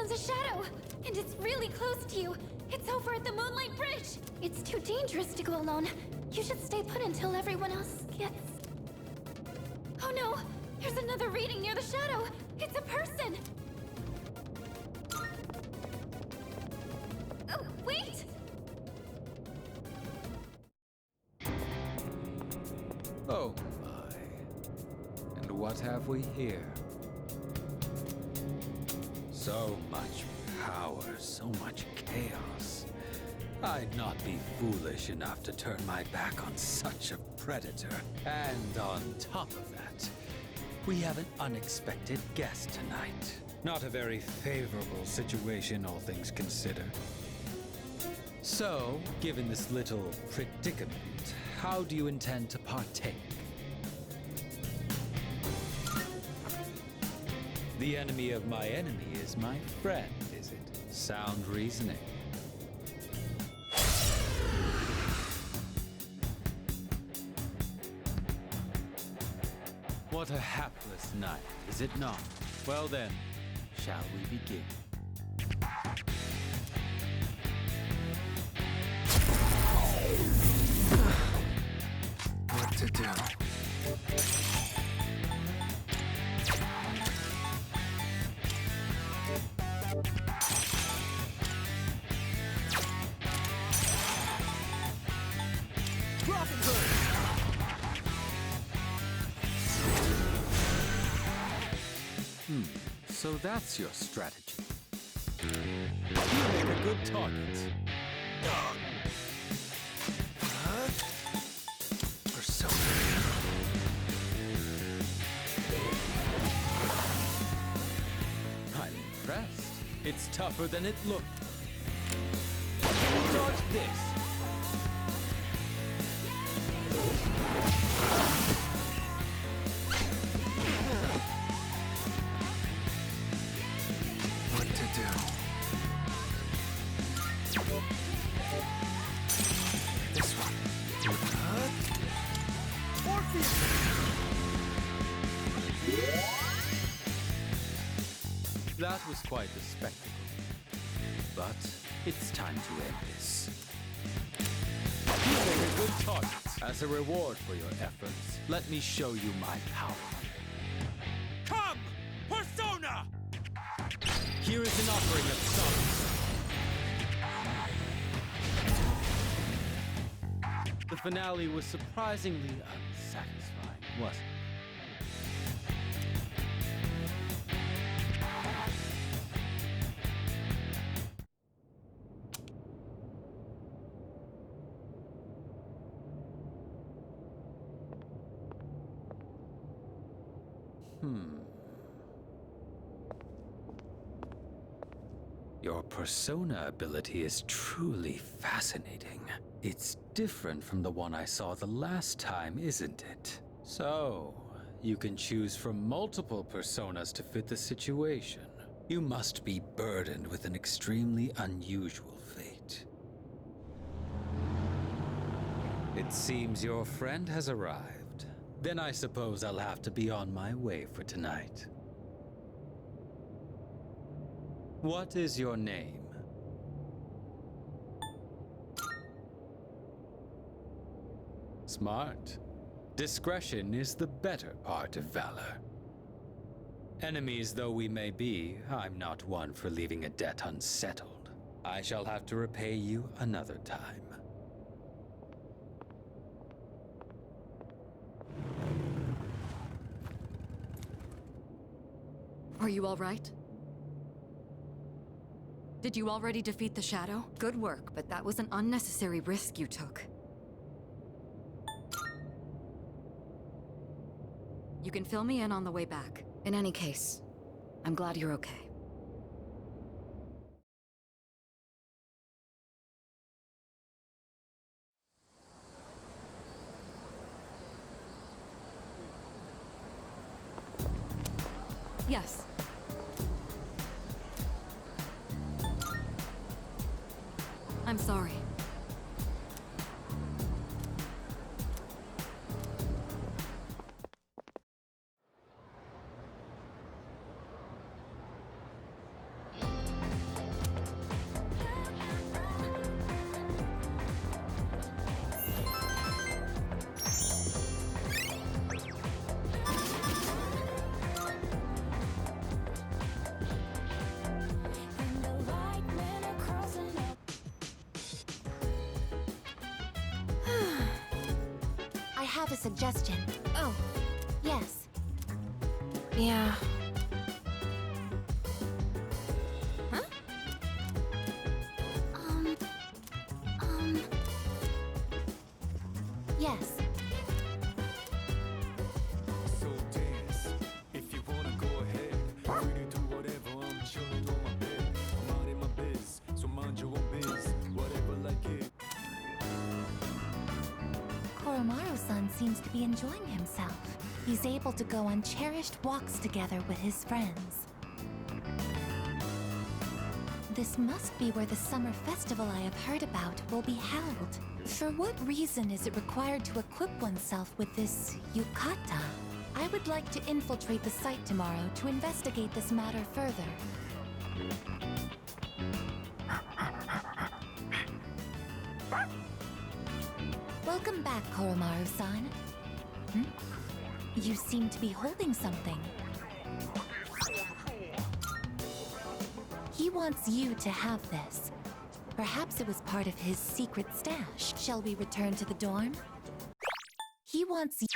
comes a shadow, and it's really close to you. It's over at the Moonlight Bridge. It's too dangerous to go alone. You should stay put until everyone else gets... Oh no! There's another reading near the shadow! It's a person! Oh, wait! Oh my. And what have we here? So much power, so much chaos. I'd not be foolish enough to turn my back on such a predator. And on top of that, we have an unexpected guest tonight. Not a very favorable situation, all things considered. So, given this little predicament, how do you intend to partake? The enemy of my enemy is my friend, is it? Sound reasoning. What a hapless night, is it not? Well then, shall we begin? What to do? So that's your strategy. You make a good target. Persona. I'm impressed. It's tougher than it looked. Dodge this. That was quite the spectacle. But it's time to end this. You made a good target. As a reward for your efforts, let me show you my power. Come, Persona! Here is an offering of solace. The finale was surprisingly unsatisfying, wasn't it? Your persona ability is truly fascinating. It's different from the one I saw the last time, isn't it? So, you can choose from multiple personas to fit the situation. You must be burdened with an extremely unusual fate. It seems your friend has arrived. Then I suppose I'll have to be on my way for tonight. What is your name? Smart. Discretion is the better part of valor. Enemies though we may be, I'm not one for leaving a debt unsettled. I shall have to repay you another time. Are you all right? Did you already defeat the Shadow? Good work, but that was an unnecessary risk you took. You can fill me in on the way back. In any case, I'm glad you're okay. Yes. I'm sorry. have a suggestion. Oh, Yes. yeah. Huh? Yes. So dance, if you wanna go ahead. Free to do whatever, I'm chilling on my bed. I'm minding my biz, so mind your own biz. Whatever like it. Koromaru-san seems to be enjoying himself. He's able to go on cherished walks together with his friends. This must be where the summer festival I have heard about will be held. For what reason is it required to equip oneself with this yukata? I would like to infiltrate the site tomorrow to investigate this matter further. Welcome back, Koromaru-san. You seem to be holding something. He wants you to have this. Perhaps it was part of his secret stash. Shall we return to the dorm? He wants you.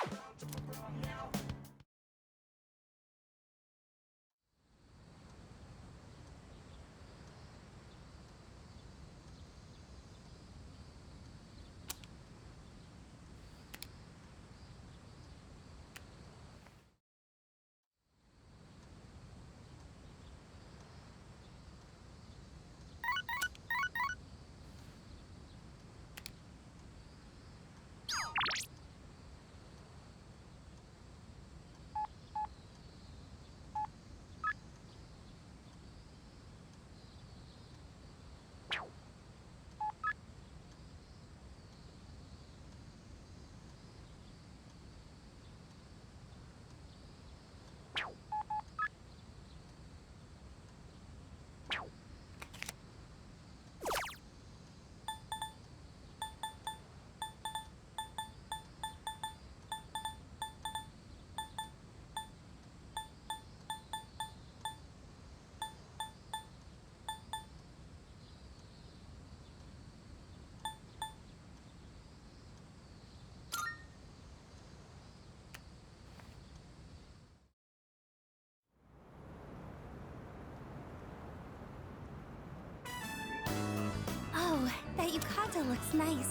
Oh, that yukata looks nice.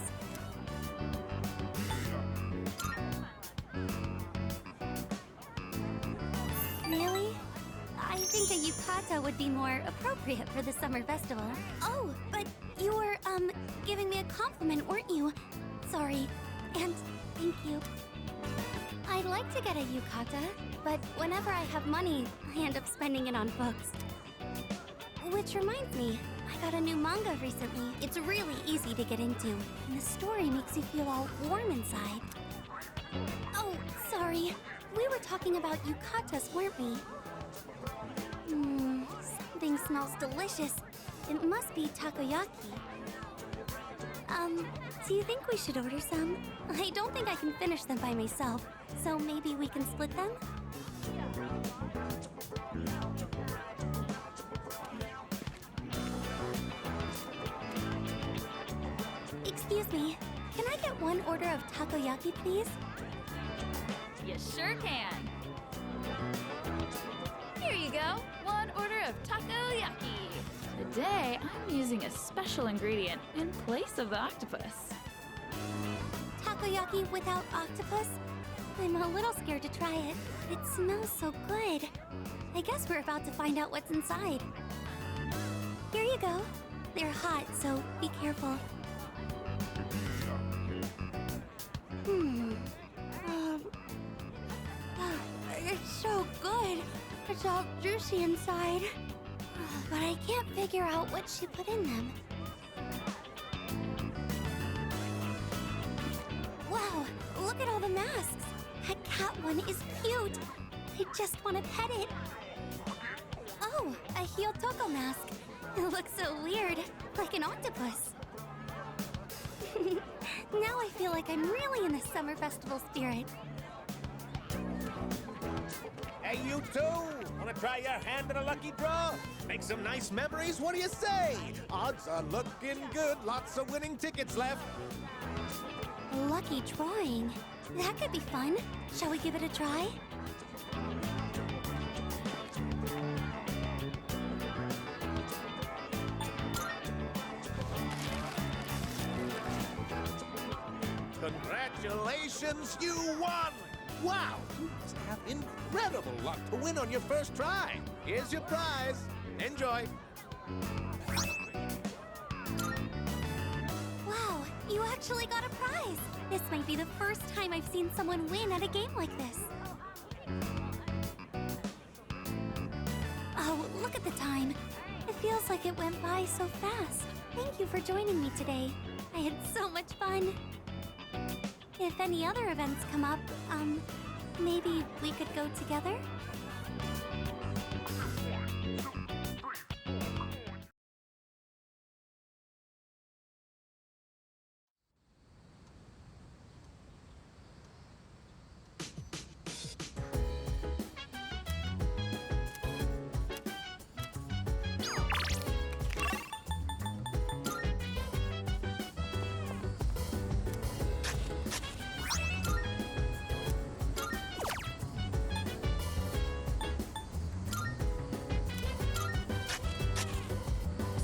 Really? I think a yukata would be more appropriate for the summer festival. Oh, but you were, giving me a compliment, weren't you? Sorry. And thank you. I'd like to get a yukata, but whenever I have money, I end up spending it on books. Which reminds me, I got a new manga recently. It's really easy to get into, and the story makes you feel all warm inside. Oh, sorry. We were talking about yukatas, weren't we? Something smells delicious. It must be takoyaki. Do you think we should order some? I don't think I can finish them by myself, so maybe we can split them? Excuse me, can I get one order of takoyaki, please? You sure can. Here you go. One order of takoyaki. Today, I'm using a special ingredient in place of the octopus. Takoyaki without octopus? I'm a little scared to try it. It smells so good. I guess we're about to find out what's inside. Here you go. They're hot, so be careful. It's so good. It's all juicy inside. But I can't figure out what she put in them. Wow, look at all the masks. That cat one is cute. I just want to pet it. Oh, a Hyotoko mask. It looks so weird, like an octopus. Now I feel like I'm really in the summer festival spirit. Hey, you two! Wanna try your hand at a lucky draw? Make some nice memories, what do you say? Odds are looking good, lots of winning tickets left. Lucky drawing. That could be fun. Shall we give it a try? Congratulations, you won! Wow, you must have incredible luck to win on your first try. Here's your prize. Enjoy. Wow, you actually got a prize. This might be the first time I've seen someone win at a game like this. Oh, look at the time. It feels like it went by so fast. Thank you for joining me today. I had so much fun. If any other events come up, maybe we could go together?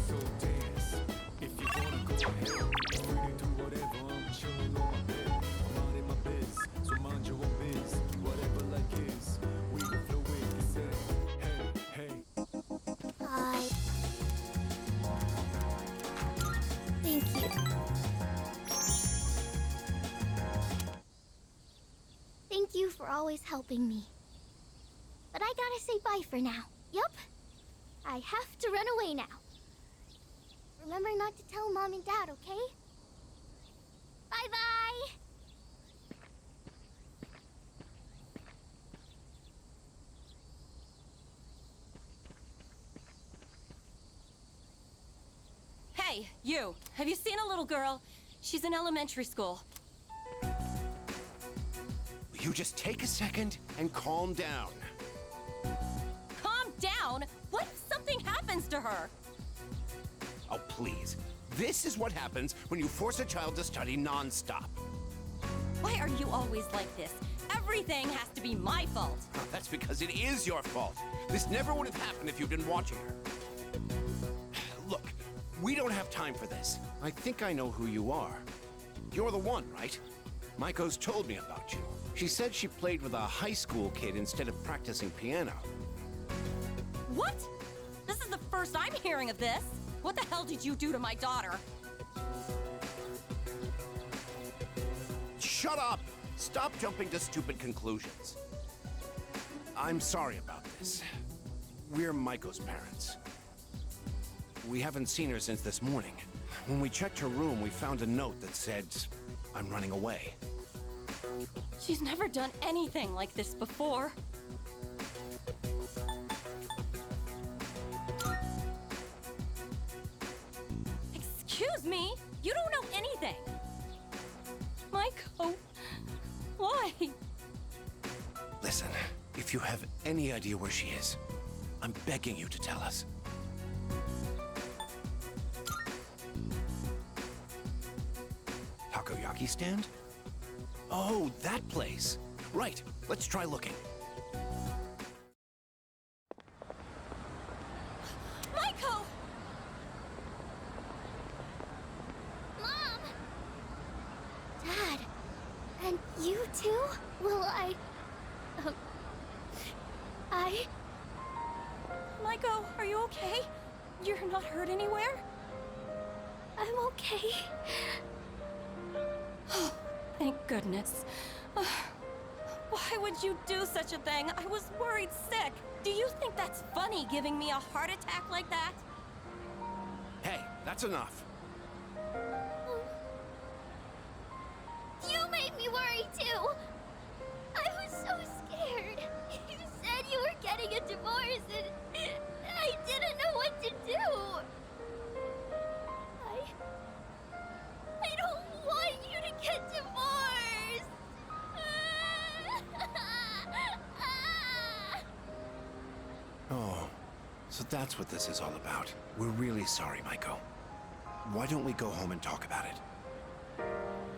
So dance. If you wanna go ahead, free to do whatever. I'm chilling on my bed. I'm minding my biz, so mind your own biz. Whatever like is, we can flow with it. Say, hey, hey. Thank you. Thank you for always helping me. But I gotta say bye for now. Yup. I have to run away now. Remember not to tell Mom and Dad, okay? Bye-bye! Hey, you. Have you seen a little girl? She's in elementary school. You just take a second and calm down. Calm down? What if something happens to her? Oh, please. This is what happens when you force a child to study non-stop. Why are you always like this? Everything has to be my fault. That's because it is your fault. This never would have happened if you'd been watching her. Look, we don't have time for this. I think I know who you are. You're the one, right? Maiko's told me about you. She said she played with a high school kid instead of practicing piano. What? This is the first I'm hearing of this. What the hell did you do to my daughter? Shut up! Stop jumping to stupid conclusions. I'm sorry about this. We're Maiko's parents. We haven't seen her since this morning. When we checked her room, we found a note that said, "I'm running away." She's never done anything like this before. Excuse me? You don't know anything. Maiko, why? Listen, if you have any idea where she is, I'm begging you to tell us. Takoyaki stand? Oh, that place. Right, let's try looking. Maiko! Mom! Dad! And you too? Will Maiko, are you okay? You're not hurt anywhere? I'm okay. Thank goodness. Why would you do such a thing? I was worried sick. Do you think that's funny, giving me a heart attack like that? Hey, that's enough. You made me worry too. I was so scared. You said you were getting a divorce and I didn't know what to do. I don't want you to get divorced. Oh, so that's what this is all about. We're really sorry, Maiko. Why don't we go home and talk about it?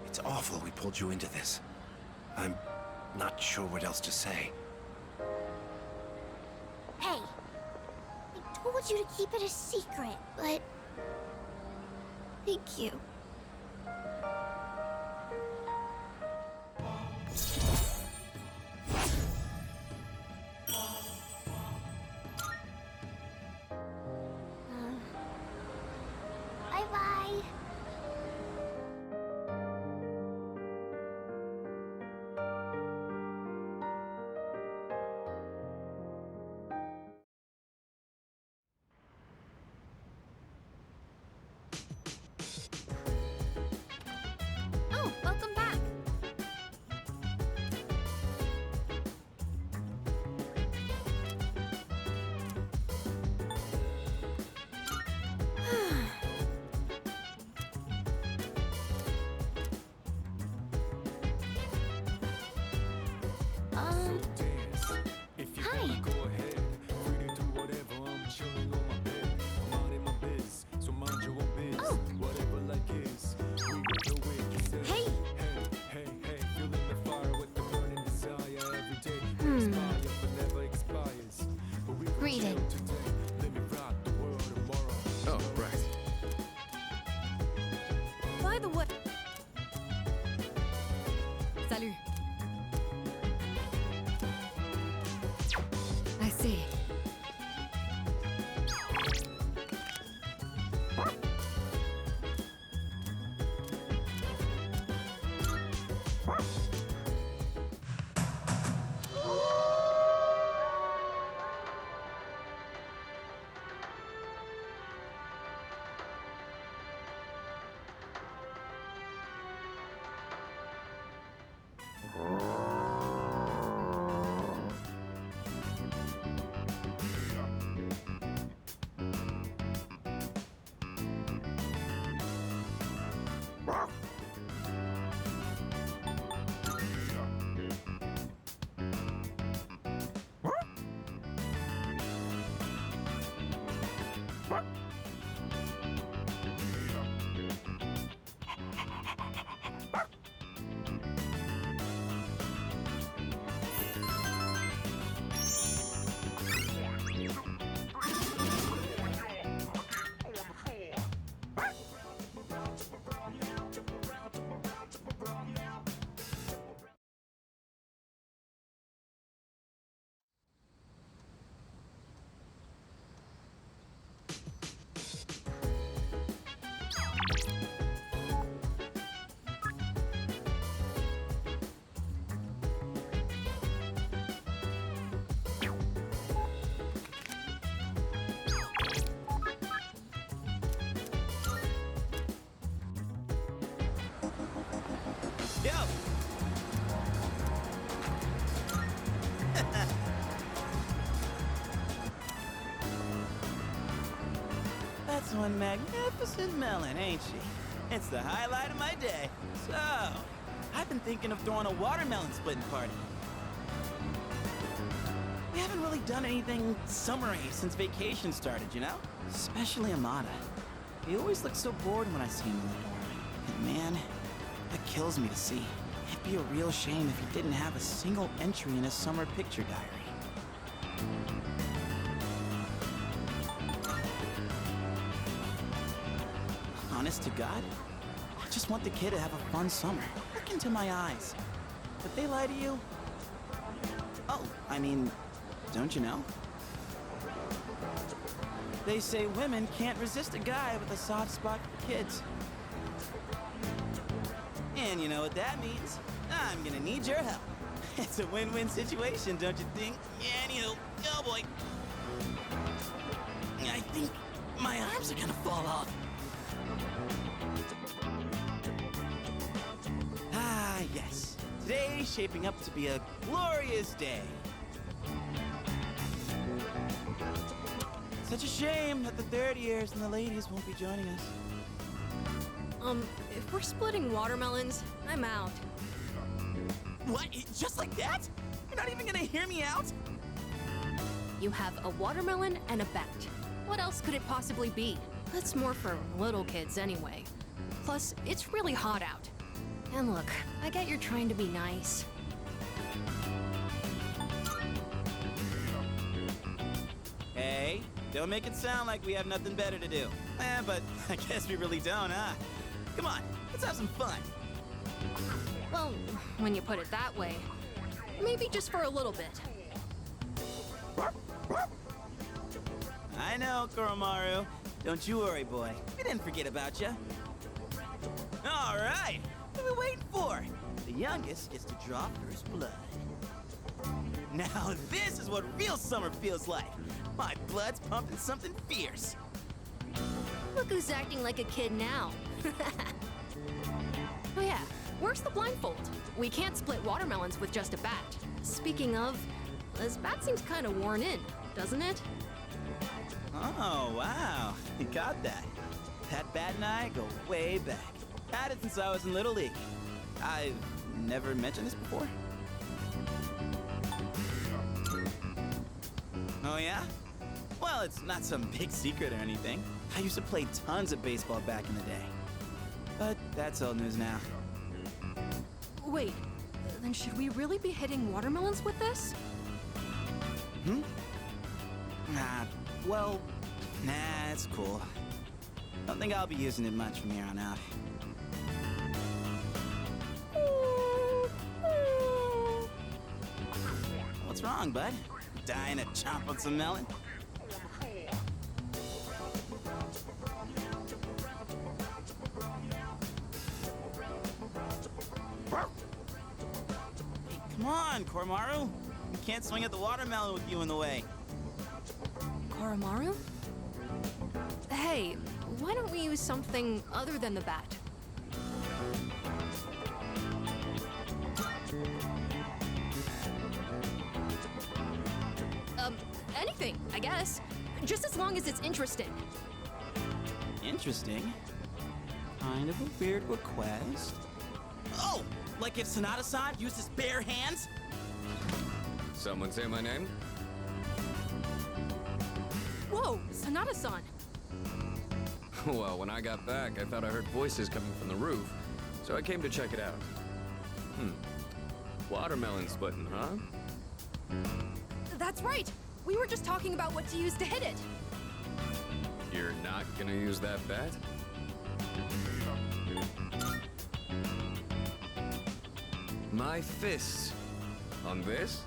It's awful we pulled you into this. I'm not sure what else to say. Hey, I told you to keep it a secret, but... Thank you. Bye-bye. Oh, welcome back. Dance. If you Hi. wanna go ahead, free to do whatever. I'm chilling on my bed. I'm minding my biz, so mind your own biz. Oh. Whatever like is, we gon' do it. You said, Hey. hey, feeling the fire with the burning desire every day. Inspire, but never expires. But we gon' Read chill it. today. Let me rock the world tomorrow. Oh, right. By the way, Salut. I see. Yo! That's one magnificent melon, ain't she? It's the highlight of my day. So, I've been thinking of throwing a watermelon splitting party. We haven't really done anything summery since vacation started, you know? Especially Amada. He always looks so bored when I see him in the dorm. And man, that kills me to see. It'd be a real shame if he didn't have a single entry in his summer picture diary. Honest to God, I just want the kid to have a fun summer. Look into my eyes. Did they lie to you? Oh, I mean, don't you know? They say women can't resist a guy with a soft spot for kids. And you know what that means? I'm gonna need your help. It's a win-win situation, don't you think? Anywho, oh boy. I think my arms are gonna fall off. Ah, yes. Today's shaping up to be a glorious day. Such a shame that the third years and the ladies won't be joining us. if we're splitting watermelons, I'm out. What? Just like that? You're not even gonna hear me out? You have a watermelon and a bet. What else could it possibly be? That's more for little kids anyway. Plus, it's really hot out. And look, I get you're trying to be nice, Hey, don't make it sound like we have nothing better to do. But I guess we really don't, huh? Come on, let's have some fun. Well, when you put it that way, maybe just for a little bit. I know, Koromaru. Don't you worry, boy. We didn't forget about you. All right, what are we waiting for? The youngest gets to draw first blood. Now this is what real summer feels like. My blood's pumping something fierce. Look who's acting like a kid now. Oh yeah, where's the blindfold? We can't split watermelons with just a bat. Speaking of, this bat seems kind of worn in, doesn't it? Oh, wow. You got that. That bat and I go way back. Had it since I was in Little League. I've never mentioned this before. Oh, yeah? Well, it's not some big secret or anything. I used to play tons of baseball back in the day. But that's old news now. Wait, then should we really be hitting watermelons with this? Well, nah, it's cool. Don't think I'll be using it much from here on out. What's wrong, bud? Dying to chomp on some melon? Hey, come on, Koromaru. We can't swing at the watermelon with you in the way. Koromaru? Hey, why don't we use something other than the bat? Anything, I guess. Just as long as it's interesting. Interesting. Kind of a weird request. Oh! Like if Sonata-san used his bare hands? Someone say my name? Whoa, Sonata-san. Well, when I got back, I thought I heard voices coming from the roof, so I came to check it out. Watermelon splitting, huh? That's right. We were just talking about what to use to hit it. You're not gonna use that bat? My fists. On this?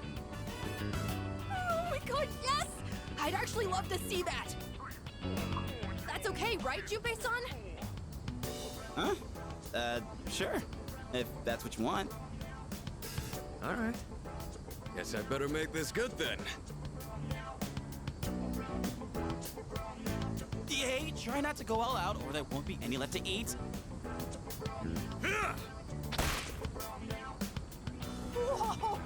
Oh my god, yes! I'd actually love to see that. That's okay, right, Junpei-san? Huh? Sure. If that's what you want. All right. Guess I better make this good then. Hey, try not to go all out or there won't be any left to eat. Whoa!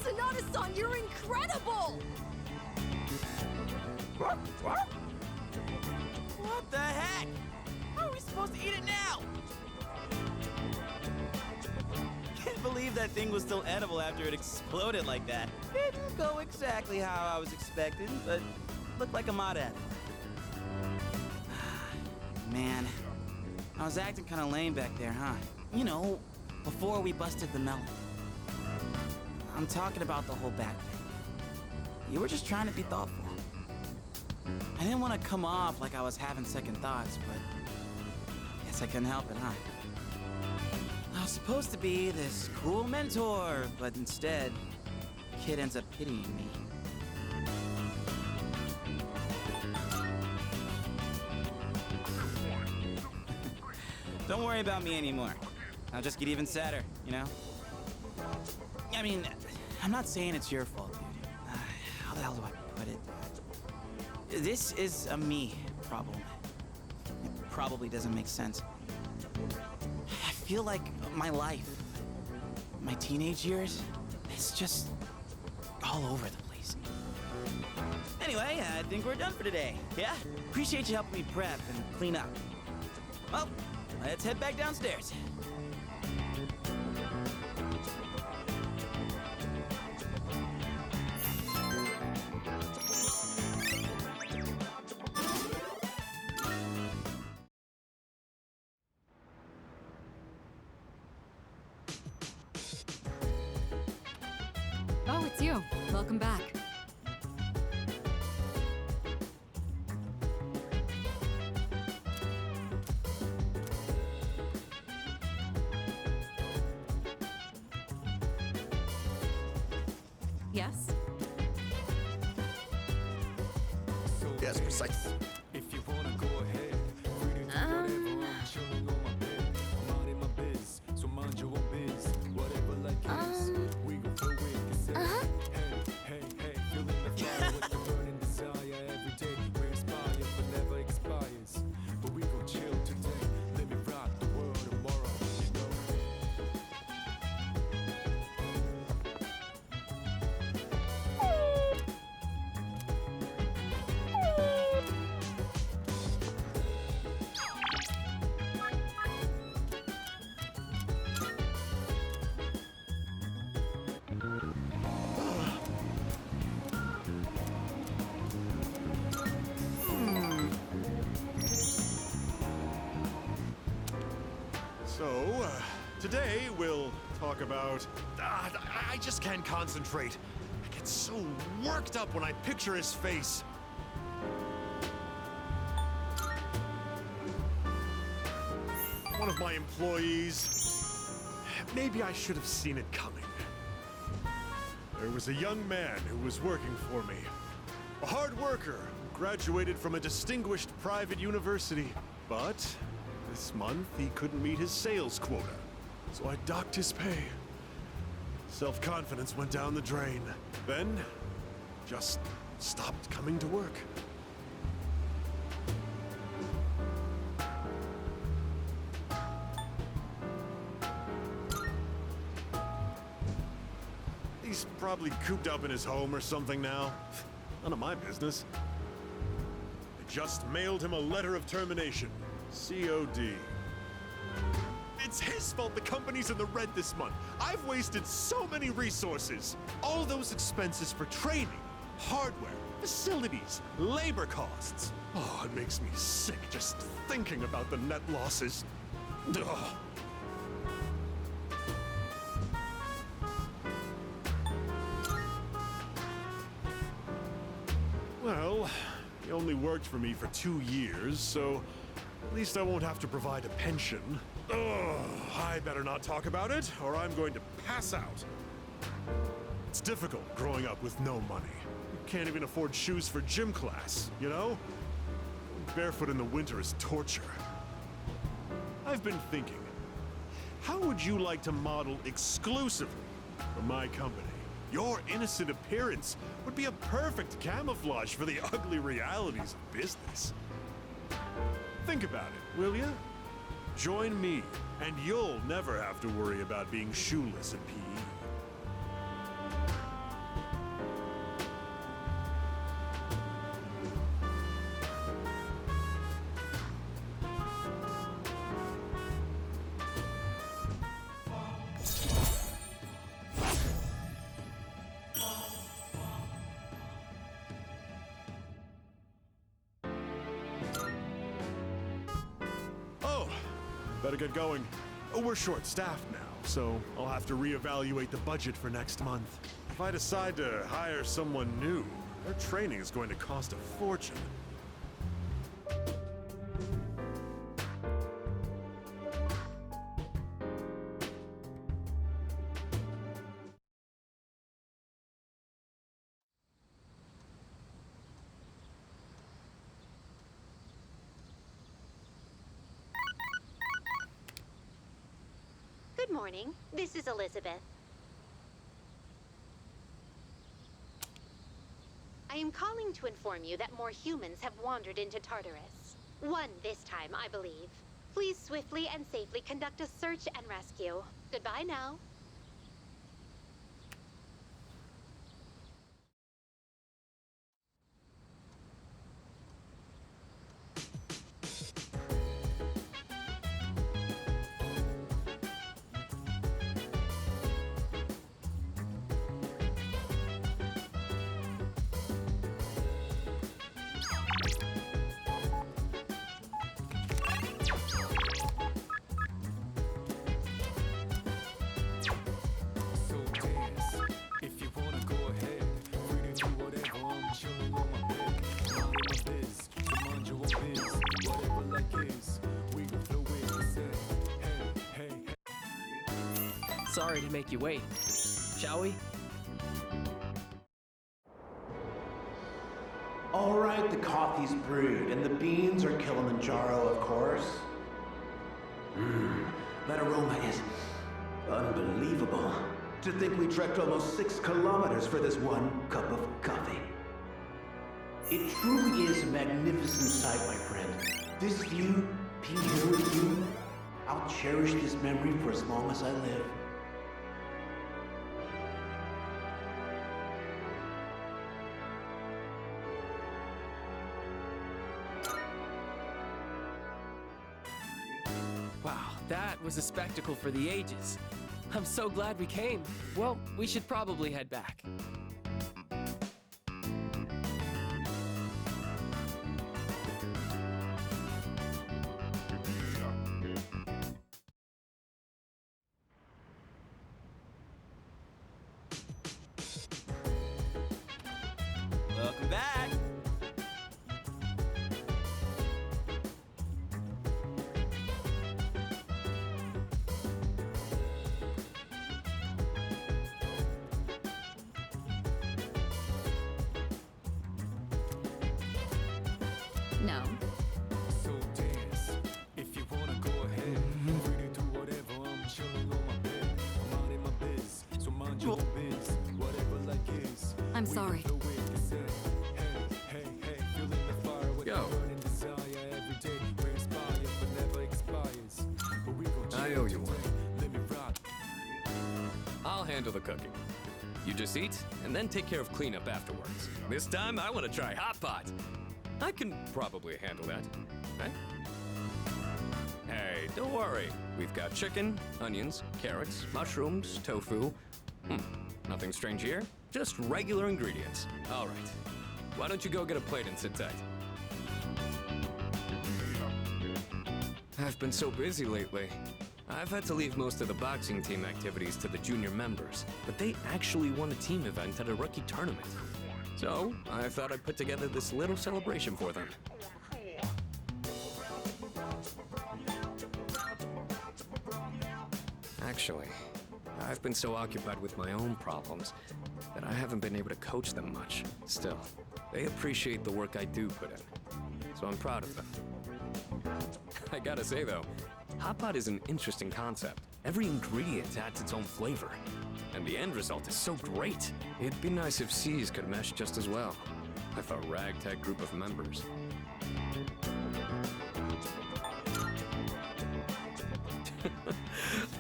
Sonata-san, you're incredible! What the heck? How are we supposed to eat it now? Can't believe that thing was still edible after it exploded like that. Didn't go exactly how I was expecting, but looked like a mod edible. Man, I was acting kind of lame back there, huh? You know, before we busted the melon. I'm talking about the whole bat thing. You were just trying to be thoughtful. I didn't want to come off like I was having second thoughts, but guess I couldn't help it, huh? I was supposed to be this cool mentor, but instead, kid ends up pitying me. Don't worry about me anymore. I'll just get even sadder, you know? I mean, I'm not saying it's your fault, dude. How the hell do I put it? This is a me problem. It probably doesn't make sense. I feel like my life, my teenage years, it's just all over the place. Anyway, I think we're done for today, yeah? Appreciate you helping me prep and clean up. Well, let's head back downstairs. Welcome back. Yes? Yes, precisely. If you wanna go ahead, free to do whatever. I'm chilling on my bed, I'm minding my biz, so mind your own biz. Whatever like is, we gon' throw it. Hey, feeling the fire with the burning desire every day. We inspire but never expires. But we gon' chill today. Let me rock the world tomorrow. You know. So, today we'll talk about... I just can't concentrate. I get so worked up when I picture his face. One of my employees... Maybe I should have seen it coming. There was a young man who was working for me. A hard worker, graduated from a distinguished private university. But this month, he couldn't meet his sales quota, so I docked his pay. Self-confidence went down the drain. Then, just stopped coming to work. He's probably cooped up in his home or something now. None of my business. I just mailed him a letter of termination. COD. It's his fault the company's in the red this month. I've wasted so many resources. All those expenses for training, hardware, facilities, labor costs. Oh, it makes me sick just thinking about the net losses. Ugh. Well, he only worked for me for 2 years, so at least I won't have to provide a pension. Ugh, I better not talk about it, or I'm going to pass out. It's difficult growing up with no money. You can't even afford shoes for gym class, you know? Barefoot in the winter is torture. I've been thinking, how would you like to model exclusively for my company? Your innocent appearance would be a perfect camouflage for the ugly realities of business. Think about it, will ya? Join me, and you'll never have to worry about being shoeless in PE. Better get going. Oh, we're short-staffed now, so I'll have to reevaluate the budget for next month. If I decide to hire someone new, their training is going to cost a fortune. Good morning. This is Elizabeth. I am calling to inform you that more humans have wandered into Tartarus. One this time, I believe. Please swiftly and safely conduct a search and rescue. Goodbye now. Sorry to make you wait. Shall we? All right, the coffee's brewed, and the beans are Kilimanjaro, of course. That aroma is unbelievable. To think we trekked almost 6 kilometers for this one cup of coffee. It truly is a magnificent sight, my friend. This view, being here with you, I'll cherish this memory for as long as I live. Wow, that was a spectacle for the ages. I'm so glad we came. Well, we should probably head back. Welcome back. No. So dance. If you wanna go ahead, free to do whatever. I'm chilling on my bed. I'm out in my biz, so mind your own biz. Whatever like is. I'm We sorry. can flow with the set. Hey, hey, hey, feeling the fire with Yo. the burning desire every day. We're inspired, but never expires. But we gon' I chill owe you one. today. Let me rock. I'll handle the cooking. You just eat, and then take care of cleanup afterwards. This time, I want to try Hot Pot. I can probably handle that, right? Hey, don't worry. We've got chicken, onions, carrots, mushrooms, tofu. Nothing strange here. Just regular ingredients. All right. Why don't you go get a plate and sit tight? I've been so busy lately. I've had to leave most of the boxing team activities to the junior members, but they actually won a team event at a rookie tournament. So, I thought I'd put together this little celebration for them. Actually, I've been so occupied with my own problems that I haven't been able to coach them much. Still, they appreciate the work I do put in, so I'm proud of them. I gotta say though, Hot Pot is an interesting concept. Every ingredient adds its own flavor, and the end result is so great. It'd be nice if C's could mesh just as well, with a ragtag group of members.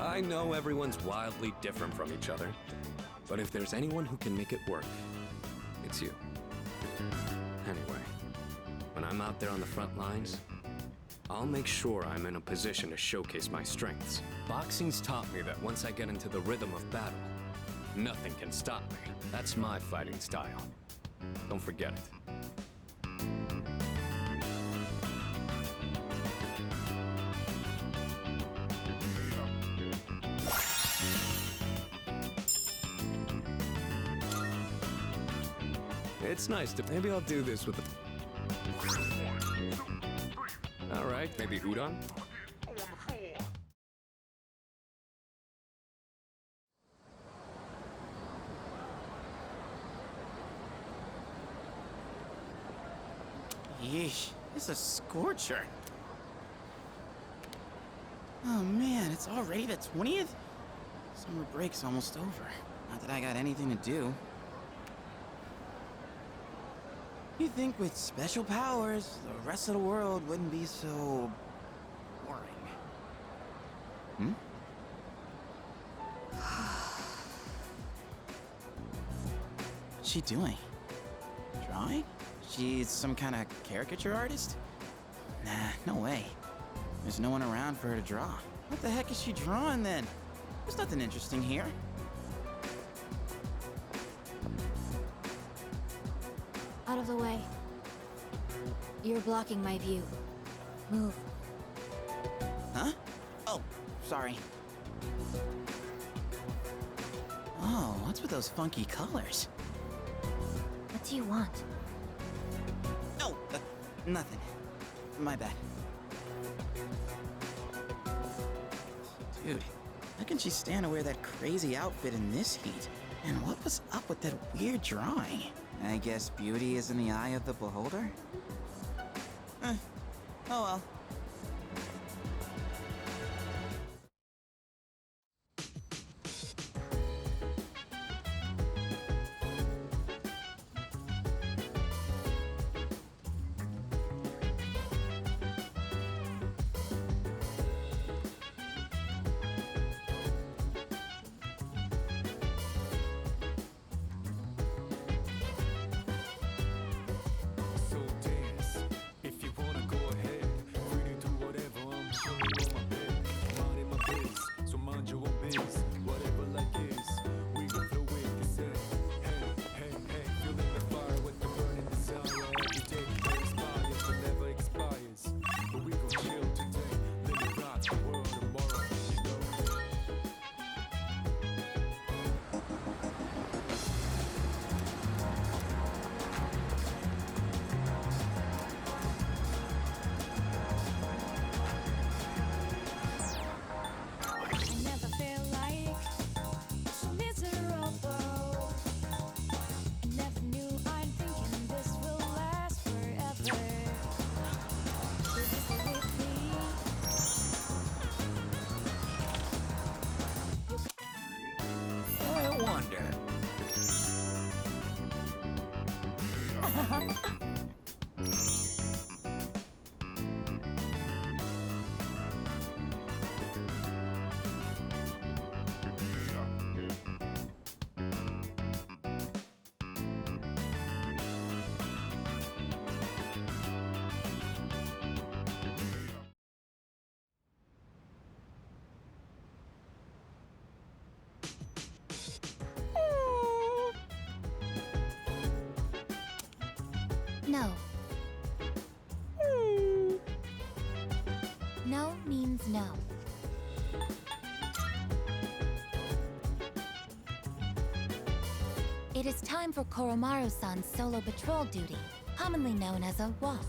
I know everyone's wildly different from each other, but if there's anyone who can make it work, it's you. Anyway, when I'm out there on the front lines, I'll make sure I'm in a position to showcase my strengths. Boxing's taught me that once I get into the rhythm of battle, nothing can stop me. That's my fighting style. Don't forget it. It's nice to... Maybe I'll do this with the... All right, maybe udon? Yeesh, it's a scorcher. Oh man, it's already the 20th? Summer break's almost over. Not that I got anything to do. You'd think with special powers, the rest of the world wouldn't be so... boring. What's she doing? Drawing? She's some kind of caricature artist? Nah, no way. There's no one around for her to draw. What the heck is she drawing then? There's nothing interesting here. Out of the way. You're blocking my view. Move. Huh? Oh, sorry. Oh, what's with those funky colors? What do you want? Oh, nothing. My bad. Dude, How can she stand to wear that crazy outfit in this heat? And what was up with that weird drawing? I guess beauty is in the eye of the beholder? Oh well. So dance. If you wanna go ahead, free to do whatever. I'm chilling on my bed, minding my biz. So mind your own biz, whatever like is. We gon' flow with this head. Hey, hey, hey, feeling the fire with the burning desire. Every day inspires, but never expires. But we gon' chill today, let me rock the world tomorrow. You know. I never feel like so miserable. I never knew I'm thinking this will last forever. Will you stay with me? I wonder. No. No means no. It is time for Koromaru-san's solo patrol duty, commonly known as a walk.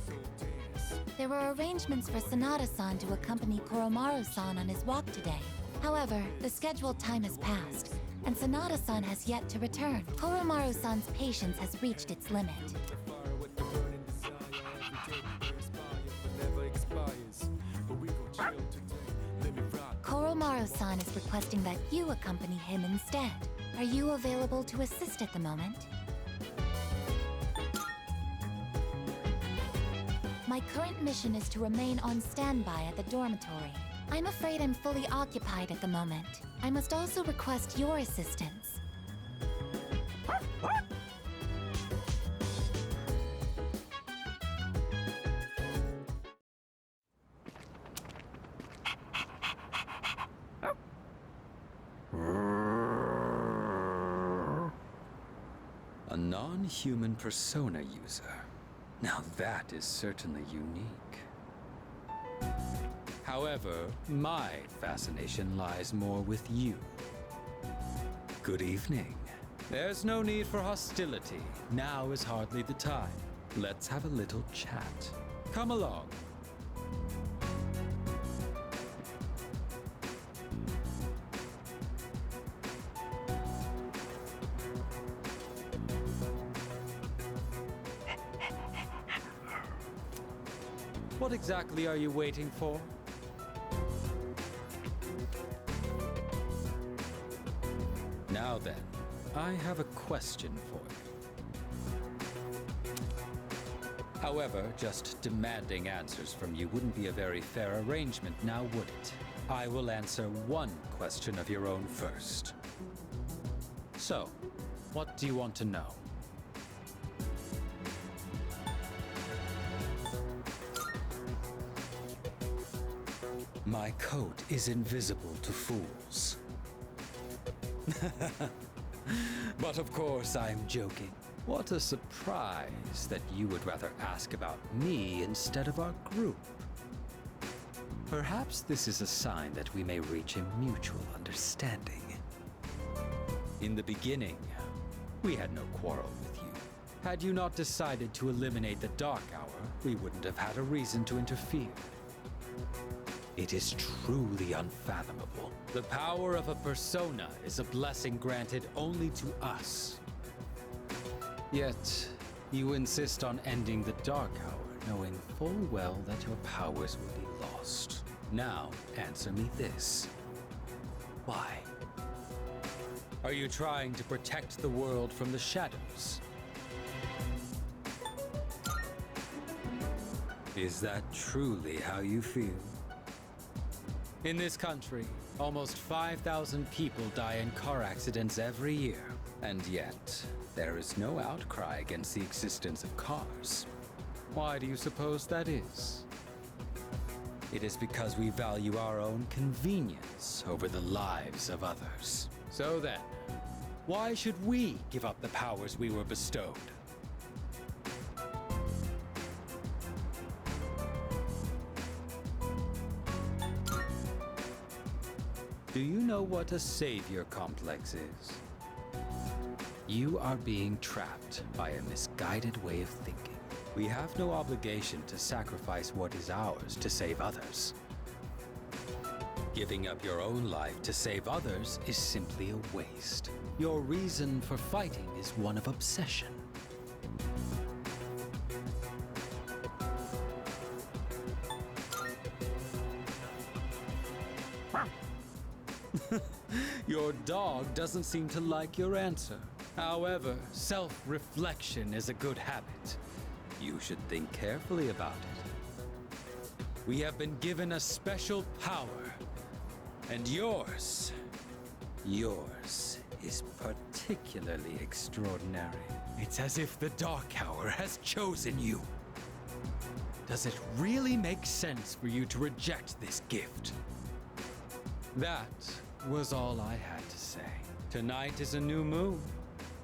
There were arrangements for Sanada-san to accompany Koromaru-san on his walk today. However, the scheduled time has passed, and Sanada-san has yet to return. Koromaru-san's patience has reached its limit. Koromaru-san is requesting that you accompany him instead. Are you available to assist at the moment? My current mission is to remain on standby at the dormitory. I'm afraid I'm fully occupied at the moment. I must also request your assistance. A non-human persona user. Now that is certainly unique. However, my fascination lies more with you. Good evening. There's no need for hostility. Now is hardly the time. Let's have a little chat. Come along. What exactly are you waiting for? Now then, I have a question for you. However, just demanding answers from you wouldn't be a very fair arrangement, now would it? I will answer one question of your own first. So, what do you want to know? My coat is invisible to fools. But of course, I'm joking. What a surprise that you would rather ask about me instead of our group. Perhaps this is a sign that we may reach a mutual understanding. In the beginning, we had no quarrel with you. Had you not decided to eliminate the Dark Hour, we wouldn't have had a reason to interfere. It is truly unfathomable. The power of a persona is a blessing granted only to us. Yet, you insist on ending the Dark Hour, knowing full well that your powers will be lost. Now, answer me this. Why? Are you trying to protect the world from the shadows? Is that truly how you feel? In this country, almost 5,000 people die in car accidents every year. And yet, there is no outcry against the existence of cars. Why do you suppose that is? It is because we value our own convenience over the lives of others. So then, why should we give up the powers we were bestowed? Do you know what a savior complex is? You are being trapped by a misguided way of thinking. We have no obligation to sacrifice what is ours to save others. Giving up your own life to save others is simply a waste. Your reason for fighting is one of obsession. Your dog doesn't seem to like your answer. However, self-reflection is a good habit. You should think carefully about it. We have been given a special power, and yours is particularly extraordinary. It's as if the Dark Hour has chosen you. Does it really make sense for you to reject this gift? That was all I had to say. Tonight is a new moon.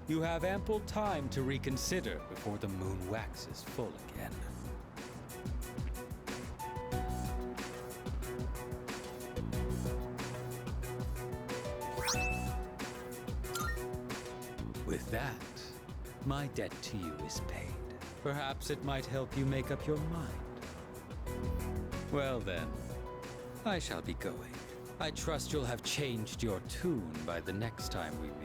You have ample time to reconsider before the moon waxes full again. With that, my debt to you is paid. Perhaps it might help you make up your mind. Well then, I shall be going. I trust you'll have changed your tune by the next time we meet.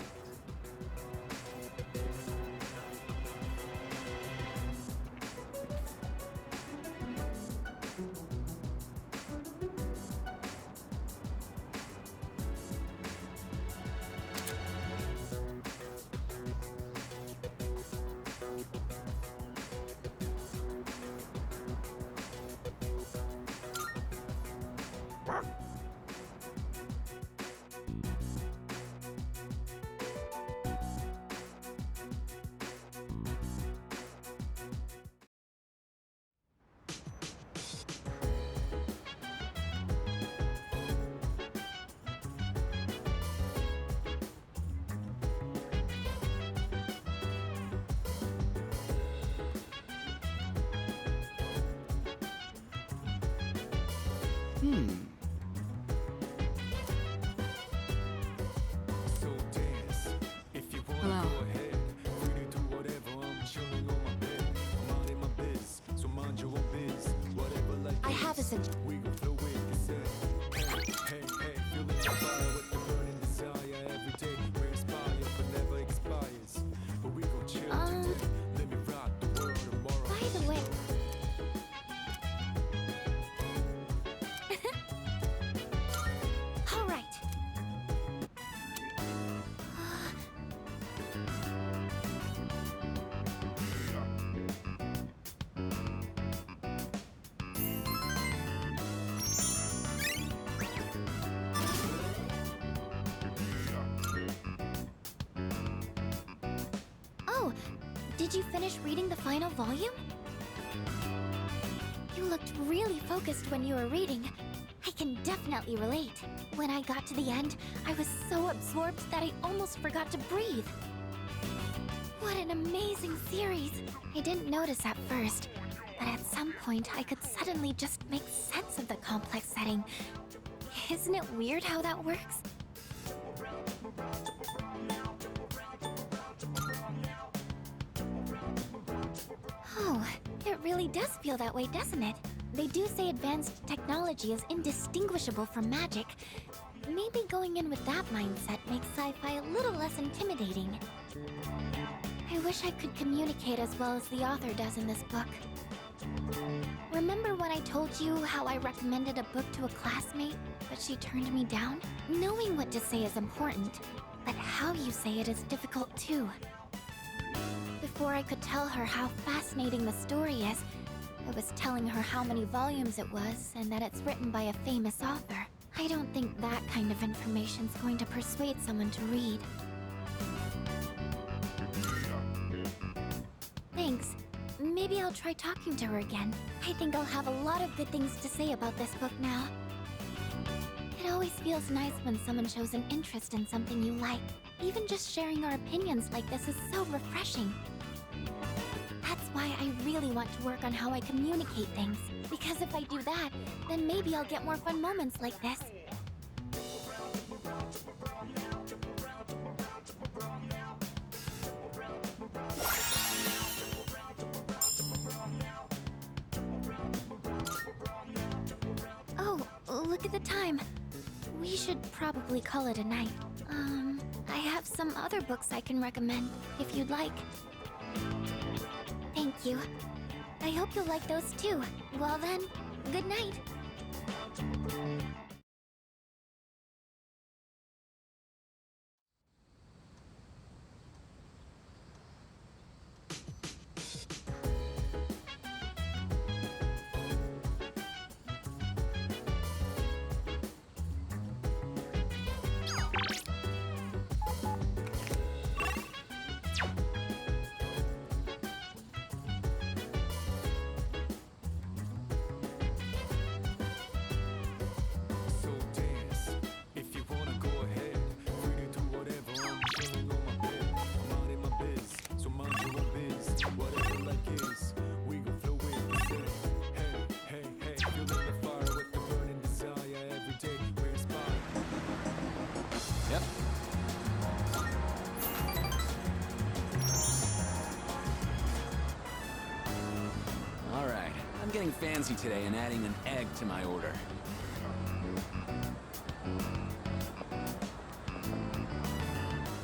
So dance. If you wanna Hello. go ahead, free to do whatever. I'm chilling on my bed. I'm out in my biz, so mind your own biz. Whatever like I have a this. We gon' flow with this. Hey, feeling the fire with the burning desire every day. We inspire, but never expires. But we gon' chill today. Let me rock the world tomorrow. By the way, all right. Oh, did you finish reading the final volume? You looked really focused when you were reading. I can definitely relate. When I got to the end, I was so absorbed that I almost forgot to breathe. What an amazing series! I didn't notice at first, but at some point I could suddenly just make sense of the complex setting. Isn't it weird how that works? Oh, it really does feel that way, doesn't it? They do say advanced technology is indistinguishable from magic. Maybe going in with that mindset makes sci-fi a little less intimidating. I wish I could communicate as well as the author does in this book. Remember when I told you how I recommended a book to a classmate, but she turned me down? Knowing what to say is important, but how you say it is difficult too. Before I could tell her how fascinating the story is, I was telling her how many volumes it was and that it's written by a famous author. I don't think that kind of information's going to persuade someone to read. Thanks. Maybe I'll try talking to her again. I think I'll have a lot of good things to say about this book now. It always feels nice when someone shows an interest in something you like. Even just sharing our opinions like this is so refreshing. That's why I really want to work on how I communicate things. Because if I do that, then maybe I'll get more fun moments like this. Oh, look at the time. We should probably call it a night. I have some other books I can recommend, if you'd like. Thank you. I hope you'll like those too. Well then, good night. So dance. If you wanna go ahead, free to do whatever. I'm chilling on my bed. I'm out in my biz, so mind your own biz. Whatever like is, we gon' flow with the set. Hey, hey, hey, feeling the fire with the burning desire every day. We're inspired. Yep. All right, I'm getting fancy today and adding an egg to my order.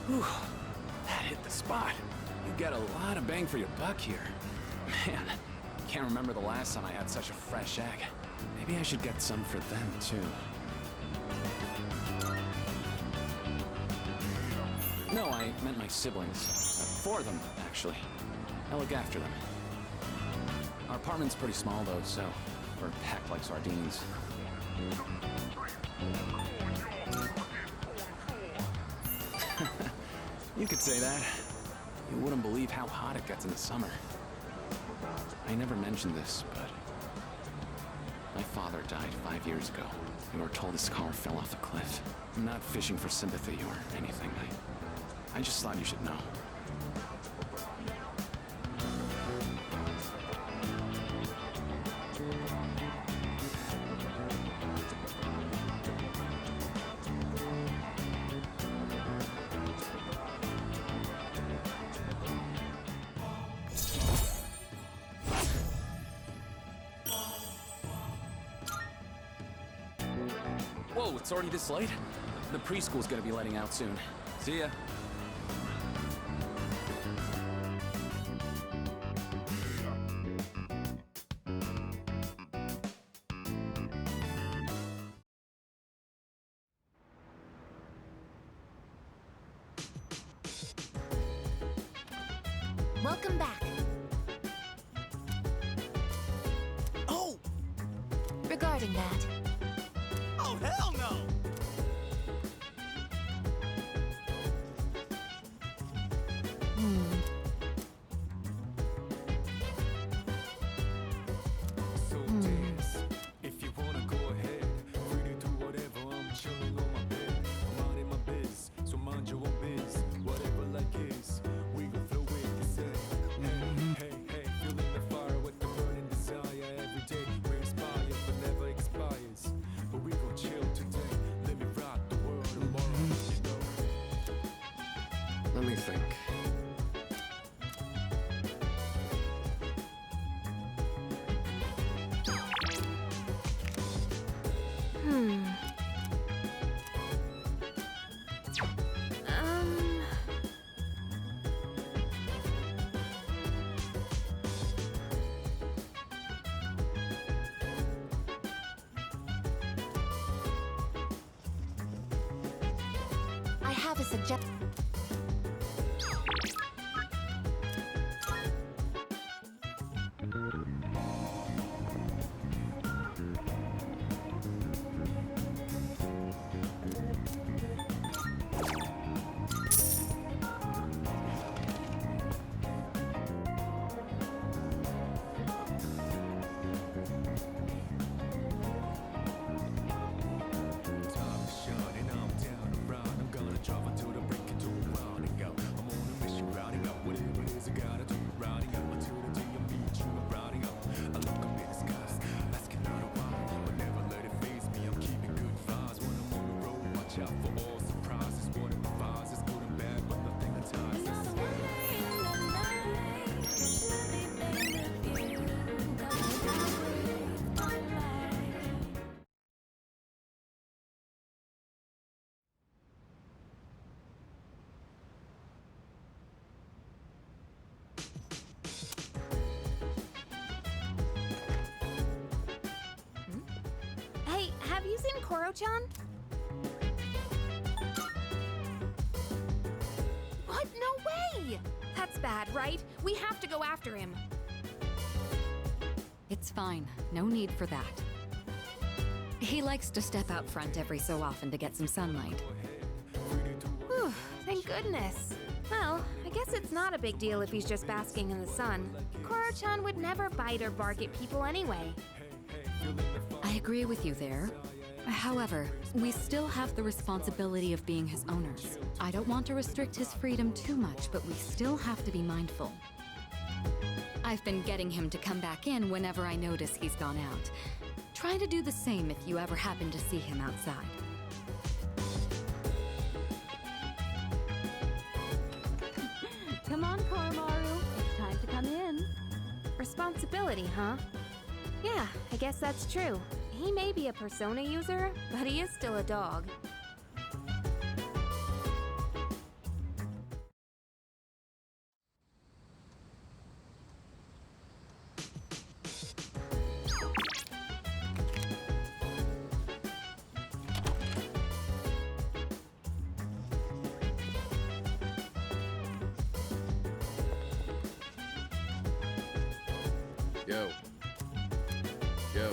Whew, that hit the spot. You get a lot of bang for your buck here. Man, can't remember the last time I had such a fresh egg. Maybe I should get some for them too. No, I meant my siblings. 4 of them, actually. I look after them. Our apartment's pretty small, though, so we're packed like sardines. You could say that. You wouldn't believe how hot it gets in the summer. I never mentioned this, but my father died 5 years ago. We were told his car fell off a cliff. I'm not fishing for sympathy or anything. I just thought you should know. Whoa, it's already this late? The preschool's gonna be letting out soon. See ya. Welcome back. Oh! Regarding that, Oh, hell no! So dance. If you wanna go ahead, free to do whatever. I'm chilling on my bed. I'm out in my biz, so mind your own biz. Whatever like is, we gon' flow with the set. Hey, hey, hey, feeling the fire with the burning desire every day. We're inspired, but never expires. But we gon' chill today. Let me rock the world tomorrow, you know. Let me think. I have a suggestion. Hey, have you seen Koro-chan? What? No way! That's bad, right? We have to go after him. It's fine. No need for that. He likes to step out front every so often to get some sunlight. Whew, thank goodness. Well, I guess it's not a big deal if he's just basking in the sun. Koro-chan would never bite or bark at people anyway. I agree with you there. However, we still have the responsibility of being his owners. I don't want to restrict his freedom too much, but we still have to be mindful. I've been getting him to come back in whenever I notice he's gone out. Try to do the same if you ever happen to see him outside. Come on, Koromaru. It's time to come in. Responsibility, huh? Yeah, I guess that's true. He may be a persona user, but he is still a dog. Yo. Yo.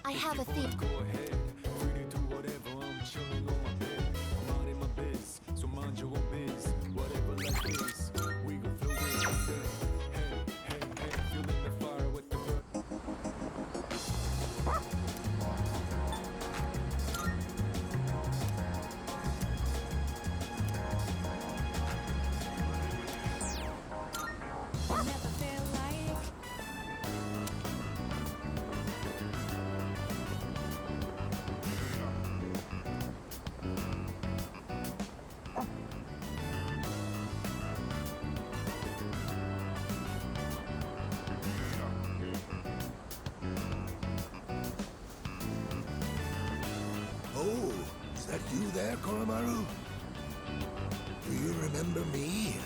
I have a theme. Go ahead, free to do whatever. I'm chilling on my bed. I'm minding my biz, so mind your own biz. Whatever life is, we gon' flow with it. Hey, hey, hey, feeling the fire with the Never feel like Oh, is that you there, Koromaru? Do you remember me?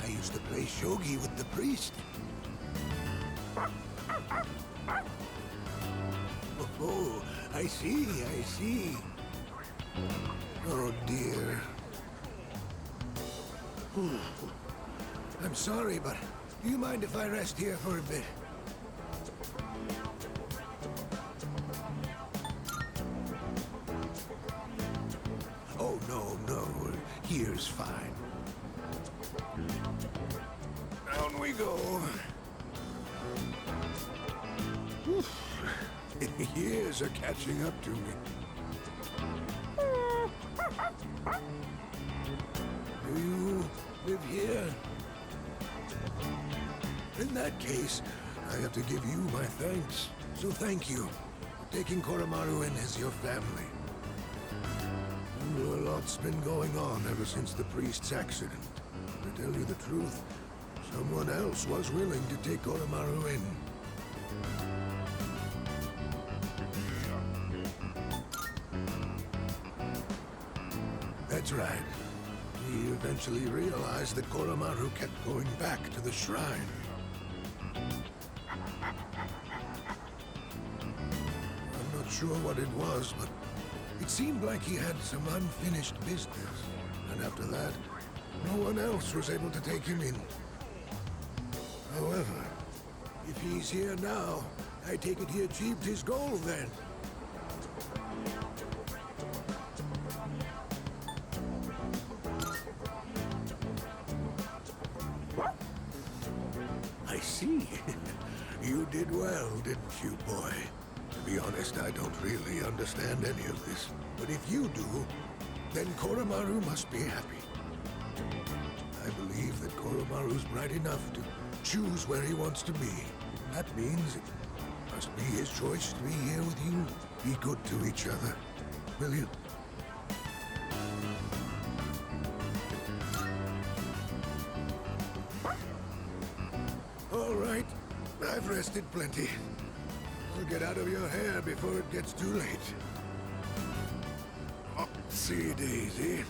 I used to play shogi with the priest. Oh, I see, I see. Oh, dear. Whew. I'm sorry, but do you mind if I rest here for a bit? Oh, no. Here's fine. Down we go. Years are catching up to me. Do you live here? In that case, I have to give you my thanks. So thank you for taking Koromaru in as your family. A lot's been going on ever since the priest's accident. To tell you the truth, someone else was willing to take Koromaru in. That's right. We eventually realized that Koromaru kept going back to the shrine. I'm not sure what it was, but it seemed like he had some unfinished business. And after that, no one else was able to take him in. However, if he's here now, I take it he achieved his goal then. I see. You did well, didn't you, boy? To be honest, I don't really understand any of this. But if you do, then Koromaru must be happy. I believe that Koromaru's bright enough to choose where he wants to be. That means it must be his choice to be here with you. Be good to each other, will you? All right, I've rested plenty. I'll get out of your hair before it gets too late. Oh, see, Daisy.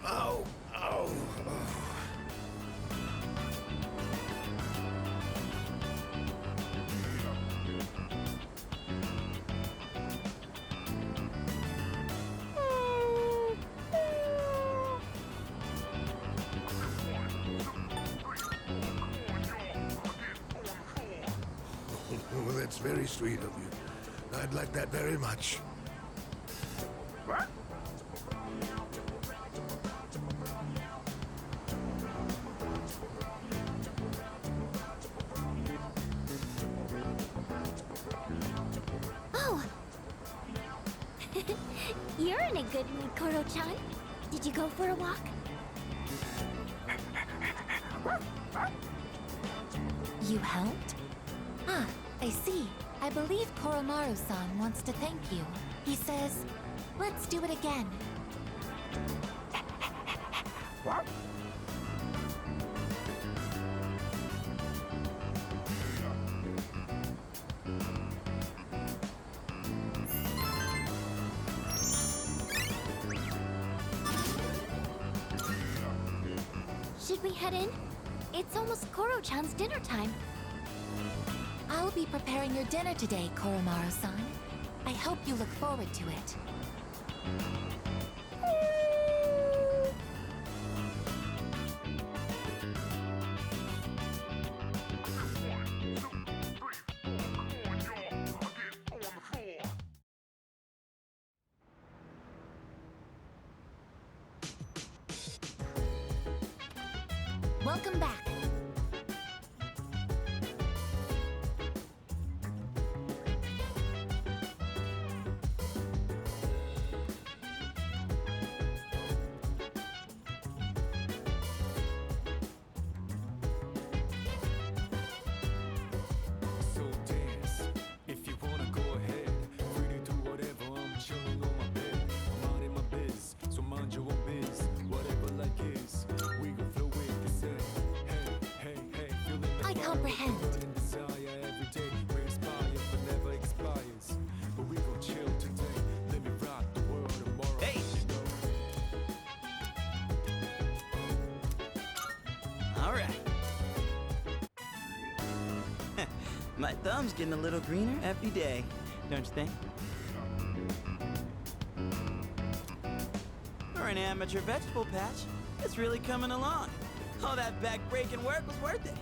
Ow, ow, ow. Well, that's very sweet of you. I'd like that very much. Oh! You're in a good mood, Koro-chan. Did you go for a walk? You helped? Ah, I see. I believe Koromaru-san wants to thank you. He says, let's do it again. Should we head in? It's almost Koro-chan's dinner time. I'll be preparing your dinner today, Koromaru-san. I hope you look forward to it. Welcome back. So dance, if you wanna go ahead. Free to do whatever, I'm chilling on my bed. I'm minding my biz, so mind your own biz. Whatever like is, we gon' flow with this. Hey, hey, hey, feeling the I fire, comprehend. burning desire every day. We inspire, but never expires. But we gon' chill today. Let me rock the world tomorrow. Hey! All right. My thumb's getting a little greener every day, don't you think? For an amateur vegetable patch, it's really coming along. All that back-breaking work was worth it.